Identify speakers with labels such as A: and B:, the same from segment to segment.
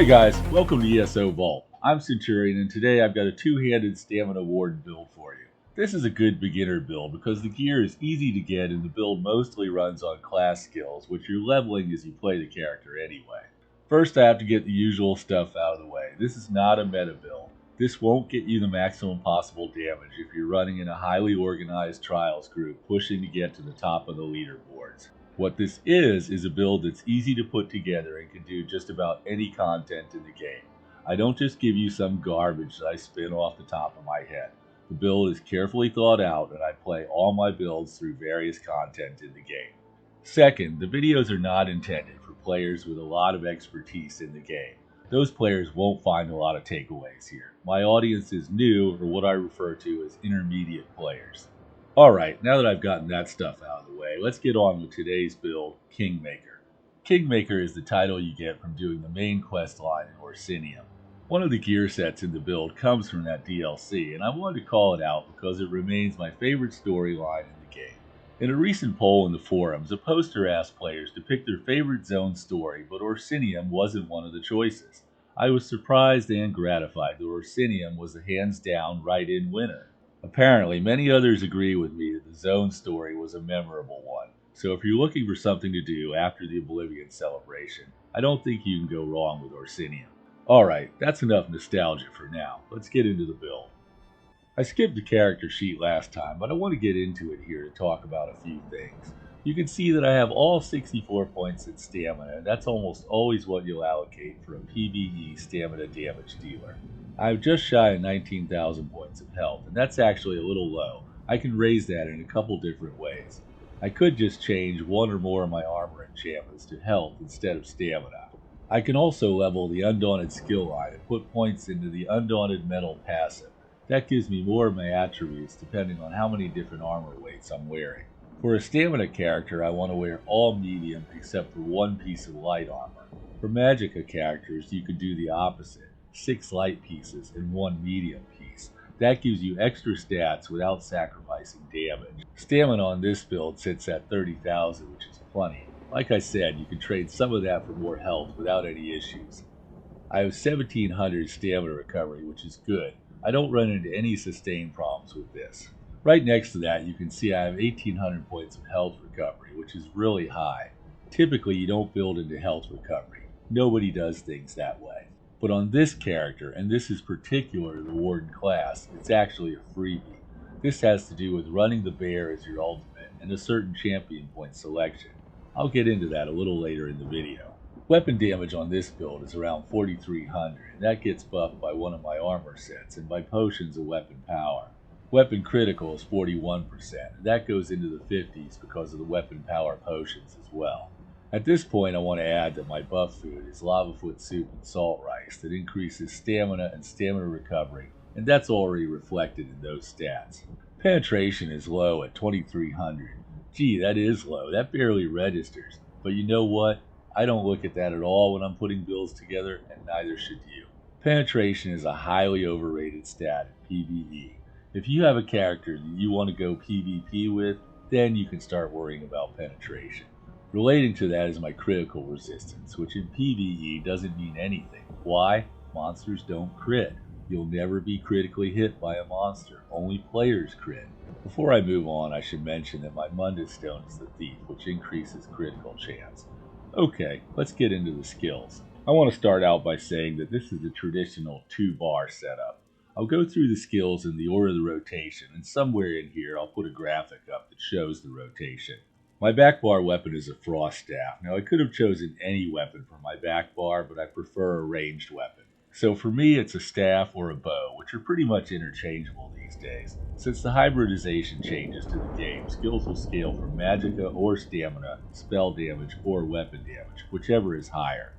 A: Hey guys, welcome to ESO Vault. I'm Centurion and today I've got a two-handed Stamina Warden build for you. This is a good beginner build because the gear is easy to get and the build mostly runs on class skills, which you're leveling as you play the character anyway. First I have to get the usual stuff out of the way. This is not a meta build. This won't get you the maximum possible damage if you're running in a highly organized trials group pushing to get to the top of the leaderboards. What this is a build that's easy to put together and can do just about any content in the game. I don't just give you some garbage that I spin off the top of my head. The build is carefully thought out and I play all my builds through various content in the game. Second, the videos are not intended for players with a lot of expertise in the game. Those players won't find a lot of takeaways here. My audience is new, or what I refer to as intermediate players. Alright, now that I've gotten that stuff out of the way, let's get on with today's build, Kingmaker. Kingmaker is the title you get from doing the main quest line in Orsinium. One of the gear sets in the build comes from that DLC, and I wanted to call it out because it remains my favorite storyline in the game. In a recent poll in the forums, a poster asked players to pick their favorite zone story, but Orsinium wasn't one of the choices. I was surprised and gratified that Orsinium was the hands-down right-in winner. Apparently, many others agree with me that the zone story was a memorable one, so if you're looking for something to do after the Oblivion celebration, I don't think you can go wrong with Orsinium. Alright, that's enough nostalgia for now. Let's get into the build. I skipped the character sheet last time, but I want to get into it here to talk about a few things. You can see that I have all 64 points in stamina, and that's almost always what you'll allocate for a PvE stamina damage dealer. I have just shy of 19,000 points of health, and that's actually a little low. I can raise that in a couple different ways. I could just change one or more of my armor enchantments to health instead of stamina. I can also level the Undaunted skill line and put points into the Undaunted Metal passive. That gives me more of my attributes depending on how many different armor weights I'm wearing. For a stamina character, I want to wear all medium except for one piece of light armor. For Magicka characters, you could do the opposite. 6 light pieces and 1 medium piece. That gives you extra stats without sacrificing damage. Stamina on this build sits at 30,000, which is plenty. Like I said, you can trade some of that for more health without any issues. I have 1700 stamina recovery, which is good. I don't run into any sustain problems with this. Right next to that, you can see I have 1800 points of health recovery, which is really high. Typically, you don't build into health recovery. Nobody does things that way. But on this character, and this is particular to the Warden class, it's actually a freebie. This has to do with running the bear as your ultimate and a certain champion point selection. I'll get into that a little later in the video. Weapon damage on this build is around 4300, and that gets buffed by one of my armor sets and by potions of weapon power. Weapon critical is 41%, and that goes into the 50s because of the weapon power potions as well. At this point, I want to add that my buff food is lava foot soup and salt rice that increases stamina and stamina recovery, and that's already reflected in those stats. Penetration is low at 2300. Gee, that is low. That barely registers. But you know what? I don't look at that at all when I'm putting builds together, and neither should you. Penetration is a highly overrated stat in PvE. If you have a character that you want to go PvP with, then you can start worrying about penetration. Relating to that is my critical resistance, which in PvE doesn't mean anything. Why? Monsters don't crit. You'll never be critically hit by a monster. Only players crit. Before I move on, I should mention that my Mundus Stone is the Thief, which increases critical chance. Okay, let's get into the skills. I want to start out by saying that this is a traditional 2-bar setup. I'll go through the skills in the order of the rotation, and somewhere in here I'll put a graphic up that shows the rotation. My back bar weapon is a frost staff. Now I could have chosen any weapon for my back bar, but I prefer a ranged weapon. So for me it's a staff or a bow, which are pretty much interchangeable these days. Since the hybridization changes to the game, skills will scale from magicka or stamina, spell damage, or weapon damage, whichever is higher.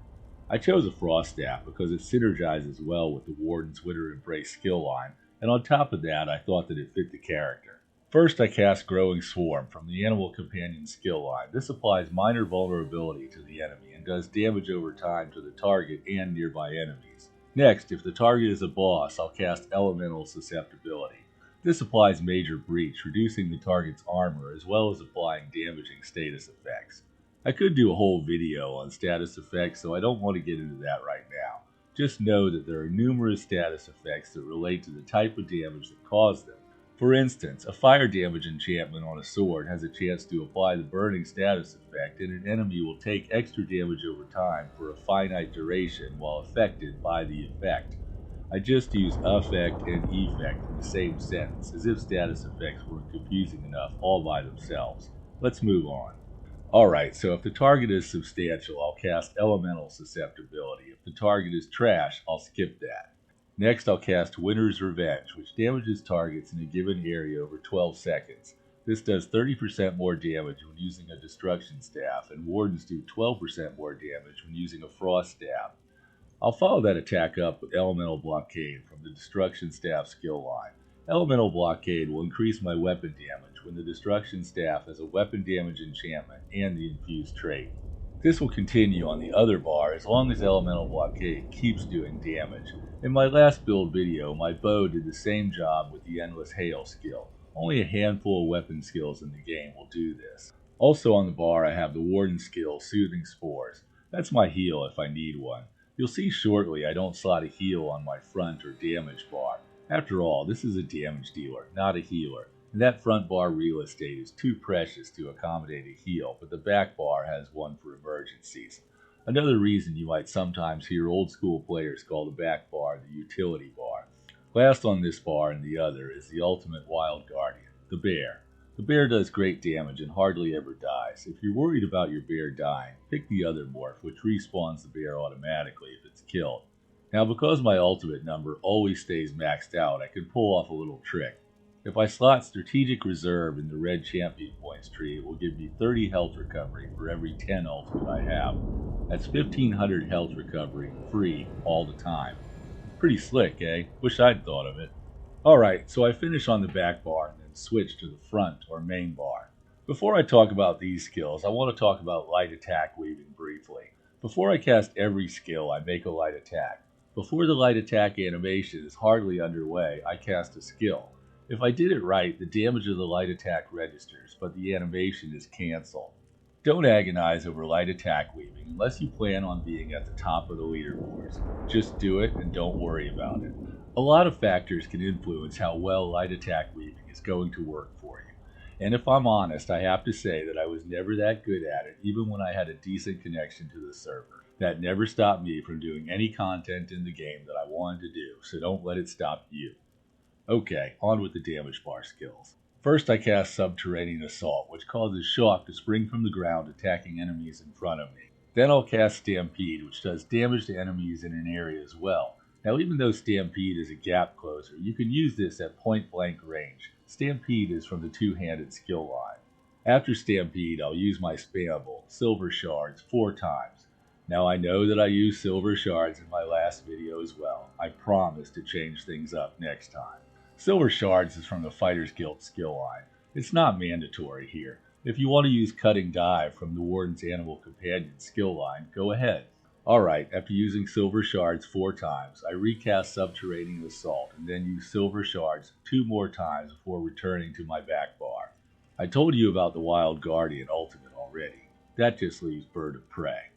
A: I chose a frost staff because it synergizes well with the Warden's Winter Embrace skill line, and on top of that I thought that it fit the character. First, I cast Growing Swarm from the Animal Companion skill line. This applies minor vulnerability to the enemy and does damage over time to the target and nearby enemies. Next, if the target is a boss, I'll cast Elemental Susceptibility. This applies Major Breach, reducing the target's armor as well as applying damaging status effects. I could do a whole video on status effects, so I don't want to get into that right now. Just know that there are numerous status effects that relate to the type of damage that caused them. For instance, a fire damage enchantment on a sword has a chance to apply the burning status effect, and an enemy will take extra damage over time for a finite duration while affected by the effect. I just use affect and effect in the same sentence, as if status effects weren't confusing enough all by themselves. Let's move on. Alright, so if the target is substantial, I'll cast Elemental Susceptibility. If the target is trash, I'll skip that. Next, I'll cast Winter's Revenge, which damages targets in a given area over 12 seconds. This does 30% more damage when using a Destruction Staff, and Wardens do 12% more damage when using a Frost Staff. I'll follow that attack up with Elemental Blockade from the Destruction Staff skill line. Elemental Blockade will increase my weapon damage when the Destruction Staff has a weapon damage enchantment and the infused trait. This will continue on the other bar as long as Elemental Blockade keeps doing damage. In my last build video, my bow did the same job with the Endless Hail skill. Only a handful of weapon skills in the game will do this. Also on the bar I have the Warden skill, Soothing Spores. That's my heal if I need one. You'll see shortly I don't slot a heal on my front or damage bar. After all, this is a damage dealer, not a healer, and that front bar real estate is too precious to accommodate a heal, but the back bar has one for emergencies. Another reason you might sometimes hear old school players call the back bar the utility bar. Last on this bar and the other is the ultimate wild guardian, the bear. The bear does great damage and hardly ever dies. If you're worried about your bear dying, pick the other morph, which respawns the bear automatically if it's killed. Now, because my ultimate number always stays maxed out, I can pull off a little trick. If I slot Strategic Reserve in the red champion points tree, it will give me 30 health recovery for every 10 ultimate I have. That's 1500 health recovery, free, all the time. Pretty slick, eh? Wish I'd thought of it. Alright, so I finish on the back bar and then switch to the front or main bar. Before I talk about these skills, I want to talk about light attack weaving briefly. Before I cast every skill, I make a light attack. Before the light attack animation is hardly underway, I cast a skill. If I did it right, the damage of the light attack registers, but the animation is cancelled. Don't agonize over light attack weaving unless you plan on being at the top of the leaderboards. Just do it and don't worry about it. A lot of factors can influence how well light attack weaving is going to work for you. And if I'm honest, I have to say that I was never that good at it, even when I had a decent connection to the server. That never stopped me from doing any content in the game that I wanted to do, so don't let it stop you. Okay, on with the damage bar skills. First I cast Subterranean Assault, which causes shock to spring from the ground, attacking enemies in front of me. Then I'll cast Stampede, which does damage to enemies in an area as well. Now, even though Stampede is a gap closer, you can use this at point-blank range. Stampede is from the two-handed skill line. After Stampede, I'll use my spammable, Silver Shards, 4 times. Now, I know that I used Silver Shards in my last video as well. I promise to change things up next time. Silver Shards is from the Fighter's Guild skill line. It's not mandatory here. If you want to use Cutting Dive from the Warden's Animal Companion skill line, go ahead. Alright, after using Silver Shards 4 times, I recast Subterranean Assault and then use Silver Shards 2 more times before returning to my back bar. I told you about the Wild Guardian ultimate already. That just leaves Bird of Prey.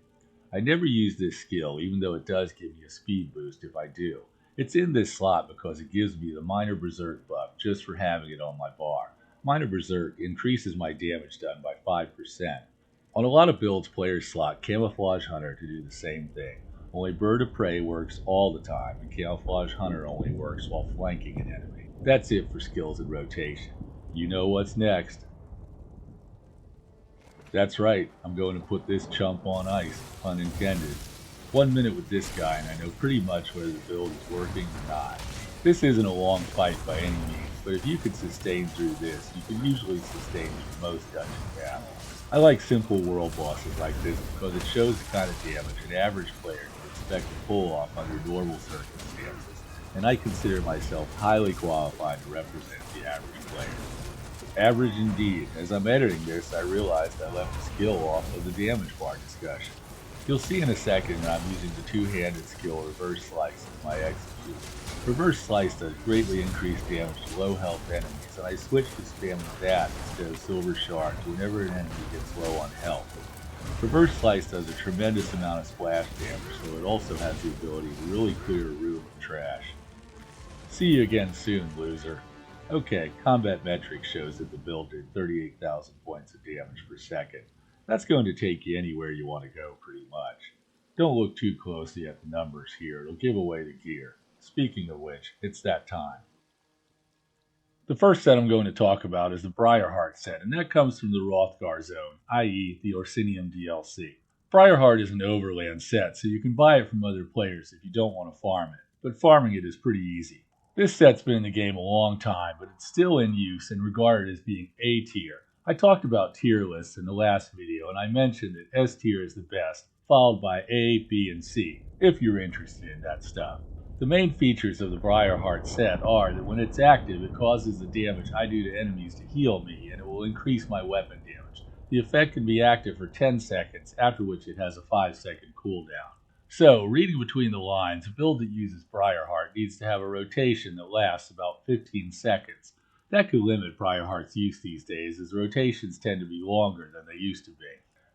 A: I never use this skill, even though it does give me a speed boost if I do. It's in this slot because it gives me the Minor Berserk buff just for having it on my bar. Minor Berserk increases my damage done by 5%. On a lot of builds, players slot Camouflage Hunter to do the same thing. Only Bird of Prey works all the time, and Camouflage Hunter only works while flanking an enemy. That's it for skills and rotation. You know what's next. That's right, I'm going to put this chump on ice, pun intended. 1 minute with this guy and I know pretty much whether the build is working or not. This isn't a long fight by any means, but if you can sustain through this, you can usually sustain through most dungeon battles. I like simple world bosses like this because it shows the kind of damage an average player can expect to pull off under normal circumstances, and I consider myself highly qualified to represent the average player. Average indeed. As I'm editing this, I realized I left a skill off of the damage bar discussion. You'll see in a second that I'm using the two-handed skill Reverse Slice as my execute. Reverse Slice does greatly increase damage to low health enemies, and I switched to spamming that instead of Silver Shards whenever an enemy gets low on health. Reverse Slice does a tremendous amount of splash damage, so it also has the ability to really clear a room of trash. See you again soon, loser. Okay, combat metrics shows that the build did 38,000 points of damage per second. That's going to take you anywhere you want to go, pretty much. Don't look too closely at the numbers here, it'll give away the gear. Speaking of which, it's that time. The first set I'm going to talk about is the Briarheart set, and that comes from the Hrothgar zone, i.e. the Orsinium DLC. Briarheart is an overland set, so you can buy it from other players if you don't want to farm it, but farming it is pretty easy. This set's been in the game a long time, but it's still in use and regarded as being A tier. I talked about tier lists in the last video, and I mentioned that S tier is the best, followed by A, B, and C, if you're interested in that stuff. The main features of the Briarheart set are that when it's active, it causes the damage I do to enemies to heal me, and it will increase my weapon damage. The effect can be active for 10 seconds, after which it has a 5-second cooldown. So, reading between the lines, a build that uses Briarheart needs to have a rotation that lasts about 15 seconds. That could limit Briarheart's use these days, as rotations tend to be longer than they used to be.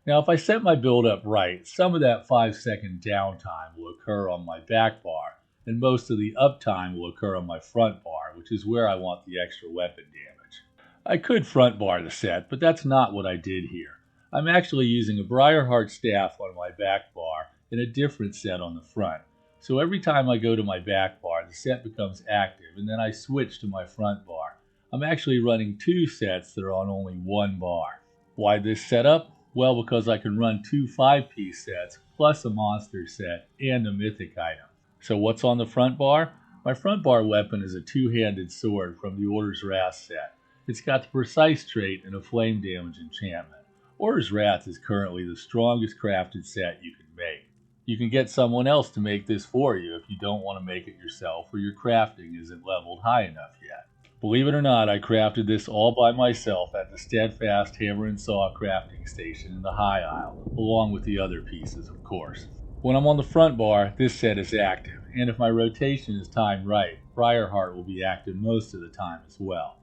A: Now, if I set my build up right, some of that 5-second downtime will occur on my back bar, and most of the uptime will occur on my front bar, which is where I want the extra weapon damage. I could front bar the set, but that's not what I did here. I'm actually using a Briarheart staff on my back bar and a different set on the front. So every time I go to my back bar, the set becomes active, and then I switch to my front bar. I'm actually running 2 sets that are on only 1 bar. Why this setup? Well, because I can run 2 5-piece sets, plus a monster set, and a mythic item. So what's on the front bar? My front bar weapon is a 2-handed sword from the Order's Wrath set. It's got the precise trait and a flame damage enchantment. Order's Wrath is currently the strongest crafted set you can make. You can get someone else to make this for you if you don't want to make it yourself or your crafting isn't leveled high enough yet. Believe it or not, I crafted this all by myself at the Steadfast Hammer and Saw crafting station in the High Isle, along with the other pieces, of course. When I'm on the front bar, this set is active, and if my rotation is timed right, Briarheart will be active most of the time as well.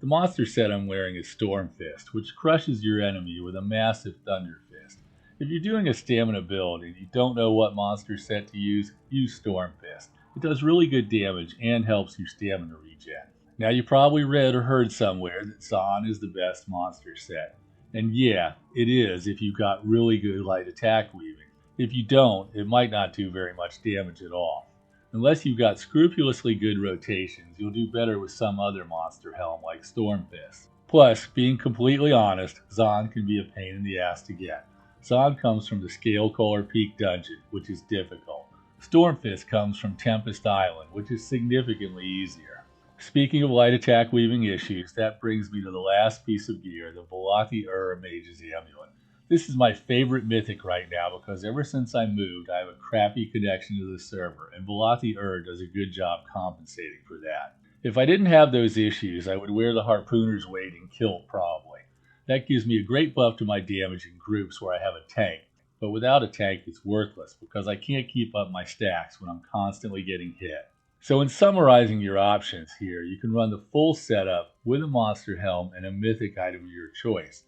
A: The monster set I'm wearing is Storm Fist, which crushes your enemy with a massive Thunder Fist. If you're doing a stamina build and you don't know what monster set to use Storm Fist. It does really good damage and helps your stamina regen. Now you probably read or heard somewhere that Zahn is the best monster set. And yeah, it is if you've got really good light attack weaving. If you don't, it might not do very much damage at all. Unless you've got scrupulously good rotations, you'll do better with some other monster helm like Stormfist. Plus, being completely honest, Zahn can be a pain in the ass to get. Zahn comes from the Scalecaller Peak dungeon, which is difficult. Stormfist comes from Tempest Island, which is significantly easier. Speaking of light attack weaving issues, that brings me to the last piece of gear, the Velati Mage's Amulet. This is my favorite mythic right now because ever since I moved, I have a crappy connection to the server, and Velati does a good job compensating for that. If I didn't have those issues, I would wear the Harpooner's Wading kilt probably. That gives me a great buff to my damage in groups where I have a tank, but without a tank it's worthless because I can't keep up my stacks when I'm constantly getting hit. So in summarizing your options here, you can run the full setup with a monster helm and a mythic item of your choice.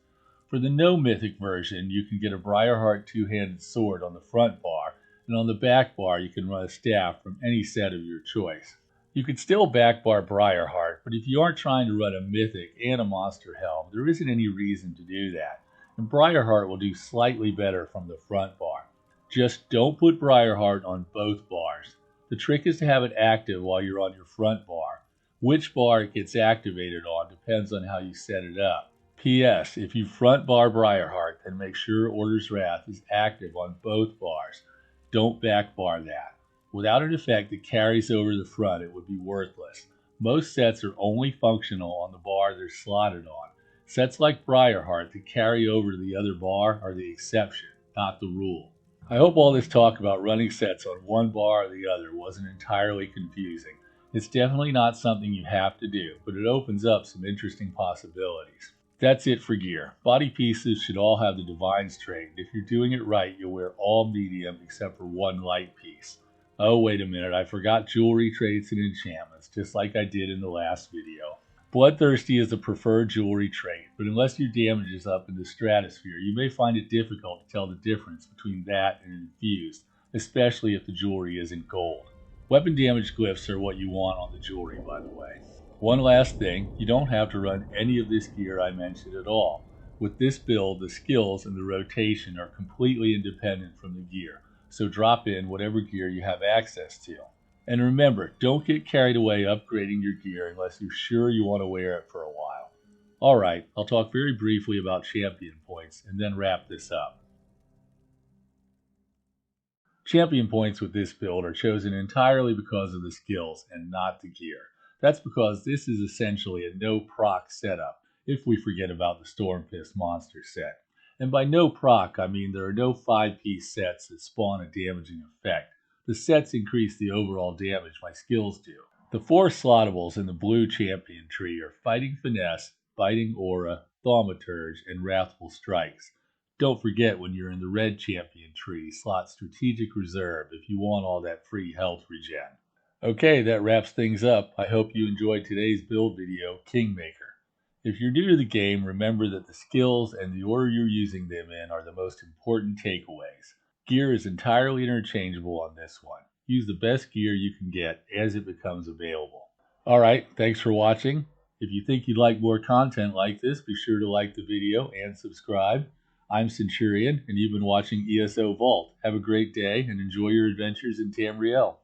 A: For the no mythic version, you can get a Briarheart 2-handed sword on the front bar, and on the back bar you can run a staff from any set of your choice. You could still back bar Briarheart, but if you aren't trying to run a mythic and a monster helm, there isn't any reason to do that, and Briarheart will do slightly better from the front bar. Just don't put Briarheart on both bars. The trick is to have it active while you're on your front bar. Which bar it gets activated on depends on how you set it up. P.S. If you front bar Briarheart, then make sure Order's Wrath is active on both bars. Don't back bar that. Without an effect that carries over the front, it would be worthless. Most sets are only functional on the bar they're slotted on. Sets like Briarheart that carry over to the other bar are the exception, not the rule. I hope all this talk about running sets on one bar or the other wasn't entirely confusing. It's definitely not something you have to do, but it opens up some interesting possibilities. That's it for gear. Body pieces should all have the Divine's trait. If you're doing it right, you'll wear all medium except for one light piece. Oh, wait a minute, I forgot jewelry traits and enchantments, just like I did in the last video. Bloodthirsty is the preferred jewelry trait. but unless your damage is up in the stratosphere, you may find it difficult to tell the difference between that and infused, especially if the jewelry isn't gold. Weapon damage glyphs are what you want on the jewelry, by the way. One last thing, you don't have to run any of this gear I mentioned at all. With this build, the skills and the rotation are completely independent from the gear, so drop in whatever gear you have access to. And remember, don't get carried away upgrading your gear unless you're sure you want to wear it for a while. Alright, I'll talk very briefly about champion points and then wrap this up. Champion points with this build are chosen entirely because of the skills and not the gear. That's because this is essentially a no proc setup, if we forget about the Stormfist monster set. And by no proc, I mean there are no 5-piece sets that spawn a damaging effect. The sets increase the overall damage my skills do. The 4 slottables in the blue champion tree are Fighting Finesse, Biting Aura, Thaumaturge, and Wrathful Strikes. Don't forget when you're in the red champion tree, slot Strategic Reserve if you want all that free health regen. Okay, that wraps things up. I hope you enjoyed today's build video, Kingmaker. If you're new to the game, remember that the skills and the order you're using them in are the most important takeaways. Gear is entirely interchangeable on this one. Use the best gear you can get as it becomes available. Alright, thanks for watching. If you think you'd like more content like this, be sure to like the video and subscribe. I'm Centurion, and you've been watching ESO Vault. Have a great day and enjoy your adventures in Tamriel.